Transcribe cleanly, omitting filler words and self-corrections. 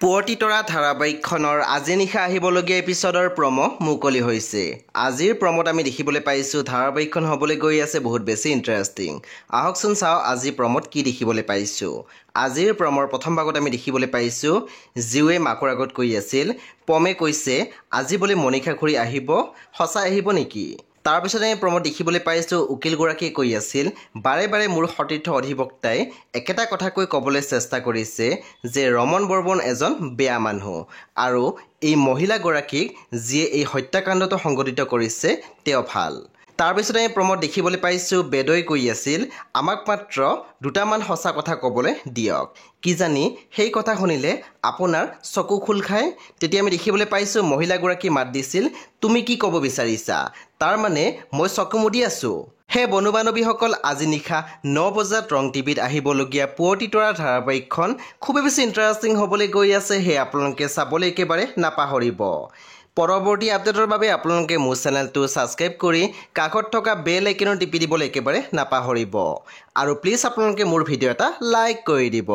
পুৱতি তৰা ধাৰাবাহিকখনৰ আজি নিশা আহিবলগীয়া এপিছডৰ প্ৰম' মুকলি হৈছে। আজিৰ প্ৰম'ত আমি দেখিবলৈ পাইছোঁ ধাৰাবাহিকখন হ'বলৈ গৈ আছে বহুত বেছি ইণ্টাৰেষ্টিং। আহকচোন চাওঁ আজি প্ৰম'ত কি দেখিবলৈ পাইছোঁ। আজিৰ প্ৰম'ৰ প্ৰথম ভাগত আমি দেখিবলৈ পাইছোঁ জিউৱে মাকৰ আগত কৈ আছিল, পমে কৈছে আজি বোলে মণিষা খুৰী আহিব, সঁচাই আহিব নেকি? তাৰপিছত আমি প্ৰম'ত দেখিবলৈ পাইছোঁ উকিলগৰাকীয়ে কৈ আছিল, বাৰে বাৰে মোৰ সতীৰ্থ অধিবক্তাই একেটা কথাকৈ ক'বলৈ চেষ্টা কৰিছে যে ৰমন বৰ্মন এজন বেয়া মানুহ আৰু এই মহিলাগৰাকীক যিয়ে এই হত্যাকাণ্ডটো সংঘটিত কৰিছে তেওঁ ভাল। তাৰপিছত আমি প্ৰম'ত দেখিবলৈ পাইছোঁ বেদই কৈ আছিল, আমাক মাত্ৰ দুটামান সঁচা কথা ক'বলৈ দিয়ক, কিজানি সেই কথা শুনিলে আপোনাৰ চকু খোল খায়। তেতিয়া আমি দেখিবলৈ পাইছোঁ মহিলাগৰাকী মাত দিছিল, তুমি কি ক'ব বিচাৰিছা? তাৰমানে মই চকু মুদি আছোঁ। হে বন্ধু বান্ধৱীসকল, আজি নিশা 9 বজাত ৰং টিভিত আহিবলগীয়া পুৱতি তৰা ধাৰাবাহিকখন খুবেই বেছি ইণ্টাৰেষ্টিং হ'বলৈ গৈ আছে। সেয়ে আপোনালোকে চাবলৈ একেবাৰে নাপাহৰিব। পৰৱৰ্তী আপডেটৰ বাবে আপোনালোকে মোৰ চেনেলটো ছাবস্ক্ৰাইব কৰি কাষত থকা বেল আইকনত টিপি দিবলৈ একেবাৰে নাপাহৰিব আৰু প্লিজ আপোনালোকে মোৰ ভিডিঅ' এটা লাইক কৰি দিব।